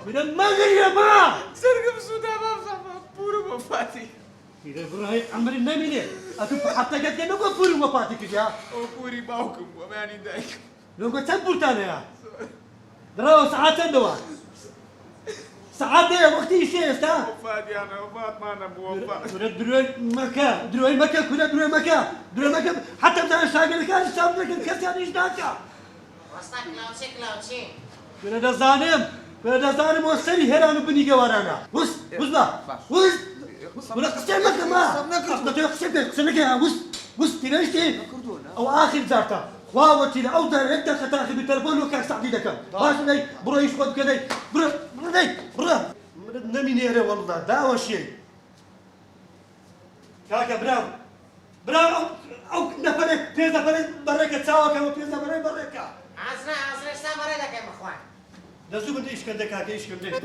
من المغرب ما سرقة بسوداء ما بصفة بورو مفاتي إذا براي عمري نميني أتوب حتى قد كنا بورو مفاتك يا أو بوري باوكم وماني دايك لو قلت بورتانا يا دراو ساعات دوا ساعات يا وقتي شيء استا وفات أنا وفات ما أنا بوفات دروي مكة كنا دروي مكة حتى بدنا شاغل كان شاب لك الكسر ايش داكا وسطك كلاوتشي كنا زانم وسري هران بني جوارانا وس ولا قسمك ما قسمك يا وس تنشتي او اخر زارتا واوتي او دار انت تاخذ بالتليفون وكان تعطي كم باش لي برا يشقد كذا برا نمينيري والله داوا شيء كاكا براو او نفرك بيزا فرك بركه تساوى كما بيزا فرك بركه عزنا استمر لك يا اخوان لازم بدي ايش كندك هاك ايش كندك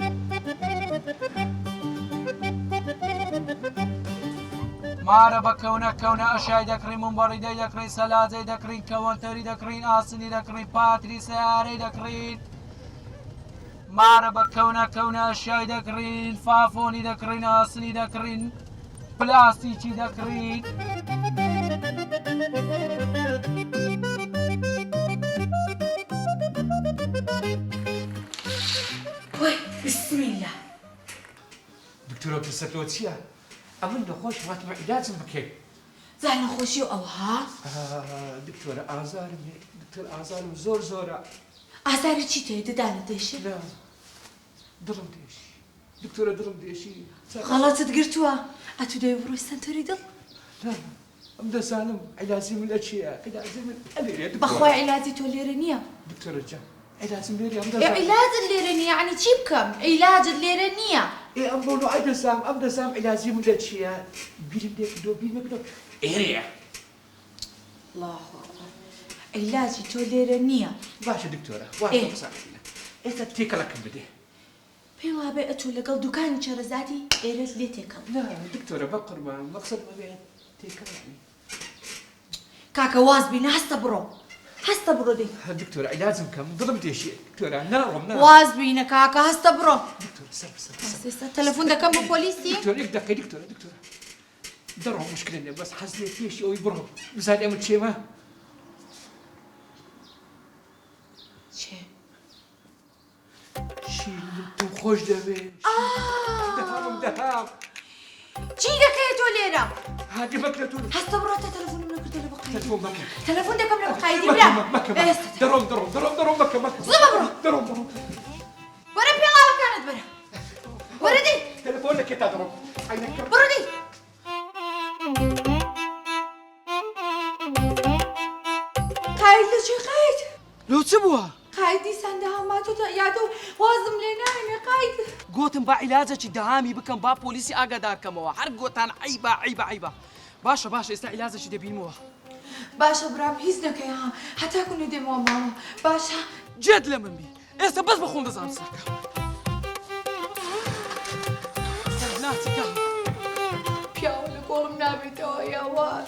معربة كونا أشياء دكرين منبردي دكرين سلازي دكرين كونتري دكرين آسني دكرين باتري سياري دكرين معربة كونا أشياء دكرين فافوني دكرين آسني دكرين بلاستيكي دكرين وي بسم الله دكتورة كساتوتشيا أمن خوش ما تبع لازم بكي زعلان خوشي وأوها دكتورة آزارم زورا ئازاری چی تێ ددانە دێشێ لا دڵم دێشی دکتۆرە دڵم دێشی غەڵەتت گرتووە ئەتو دەوێ بڕۆی سەنتەری دڵ ئەم دەزانم عیلازی من لە چییە عیلازی من ئەلێرێ بەخوای عیلازی تۆ لێرە نییە دکتۆرە جان عیلازم لێرێ ئەم عیلازت لێرە نییە یعنی چی بکەم عیلاجت لێرە نییە ئەم بۆ ئەم دەزام عیلازی من لە چییە بیرم دێکردۆ بیرمەکردۆ ئێرەیە الله عیلاجی تۆ لێرە نییە باشە دکتۆرە وای قسانە ئێستا تێکەڵەکەم بدێ پێم وابێ ئەتۆ لەگەڵ دوکانی چەرەزاتی ئێرەت لێ تێکەڵ لا دکتۆرە بە قوربان مەقسەد مەبێت تێکەڵەکەی کاکە واز بینە هەستە بڕۆ دەی دکتۆرە عیلازم کەم دڵم دێشی دکتۆرە ناڕۆم واز بینە کاکە هەستە بڕۆ دکتۆرە ئێستا تەلەفۆن دەکەم بە پۆلیسی دکتۆرە یەک دقەی دکتۆرە دەڕۆ مشکلە نیە بەس حەز لێ پێشی ئەوی بڕۆ بزانێ ئەمە چێمە چێ شیرتم خۆش دەوێت دەهام چی دەکەی تۆ لێرە هادی بەکرە تۆ هەستە بڕۆتە تەلەفۆنم نەکردە لە بەقایدی تەلەفۆن مەکە تەلەفۆن دەکەم لە بەقایدی برا ئێستا دەڕۆم مەکە زووە بڕۆ دەڕۆم وەرە پێڵاوەکانت بەرە وەرە دەی تەلەفۆن لەکێ تا دەڕۆم بڕۆ دەی قاید لە چی قاید لو چ بووە؟ قایدی سەندە هەماتۆتە یادە و وازم لێ ناهێنێ قاید گوتم با عیلاجێکی دەهامی بکەم با پۆلیسی ئاگادارکەمەوە هەر گۆتان عیبە باشە ئێستا عیلاجێکی دەبینمەوە باشە برام هیچ نەکەی ها هەتاکو نەدێمەوە ماڵە باشە جێت لە من بی ئێستا بەس بە خۆم دەزانم سەرکە سەرناچەکە پیاوە لە گۆڵم نابێتەوە یاوار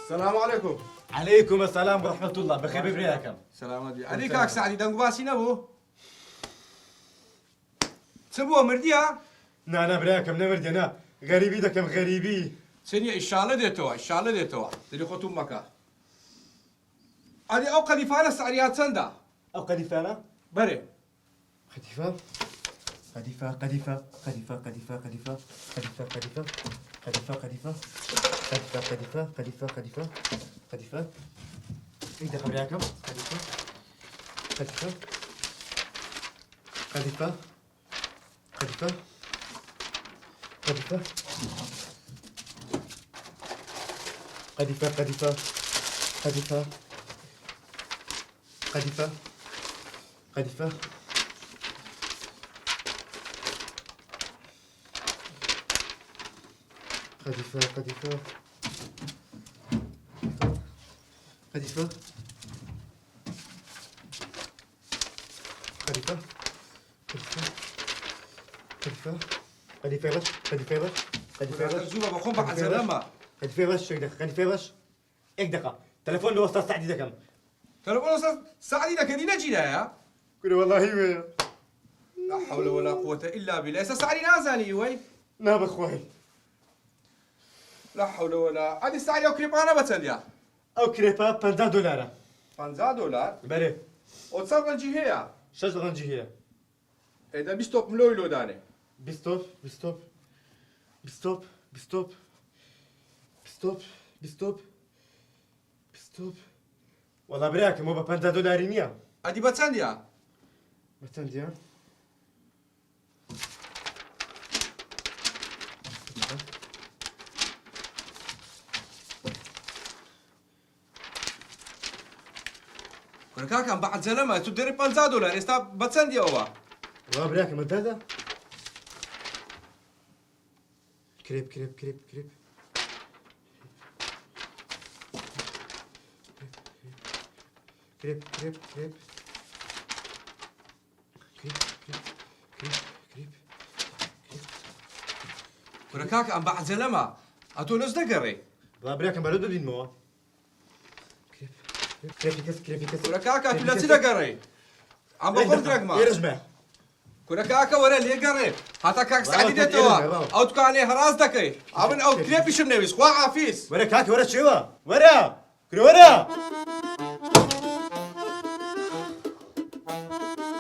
السلام عليكم. عليكم السلام ورحمة الله بخير ببرياكم سلامات عليك كاك سعدي دنگو باسي نبو. تبو مرديا؟ نا برياكم نمردي نا غريبي دكم غريبي سنية إن شاء الله ديتوا تري خطوم مكا. أدي أو قديفانا سعريات سندا. أو قديفانا؟ بري. قديفة قديفة قديفة قديفة قديفة قديفة قديفة قديفة قديفة قديفة قديفة قديفة قديفة قديفة قديفة إيه دخل معاكم قديفة قديفة قديفة قديفة قديفة قديفة قديفة قديفة قديفة قديفة قديفة قديفة قديفة قديفة قديفة قديفة باش قديفة باش قديفة باش زوبا بخون بقى زلمة. قديفة باش قديفة باش إيك دقة تلفون لو وصل سعدي دكم تلفون سعدي ده كدي نجي يا. كوري والله ويا لا حول ولا قوة إلا بالله اساس علي نازاني وي ناب اخوي لا حول ولا هذه الساعة لو كريبانا بتسليا او كريبا $50 $50 بله وتصل غنجي هي شاش غنجي هي إذا بيستوب ملوي لو داني بستوب بستوب بستوب بستوب بستوب بستوب بستوب والله براك مو ب $50 نيا هذه بتسليا بتنديا كاكا بعد زلمة تدري $50 استا بتسندي هو والله براك ما هذا كريب كريب كريب كريب كريب كريب كريب كريب كريب كريب كريب كاكا بعد زلمة أتو نص دقري والله براك ما ردوا دين مو كريب كريب كريب كريب كريب كاكا ثلاثة دقري عم بقول رقمه يرجع كاكا ولا اللي قري حتى كاك سعدي ديتوا او تكاني هراس دكي ابن او كريبي شنو يسخوا عافيس ورا كاكي ورا شوا ورا كري ورا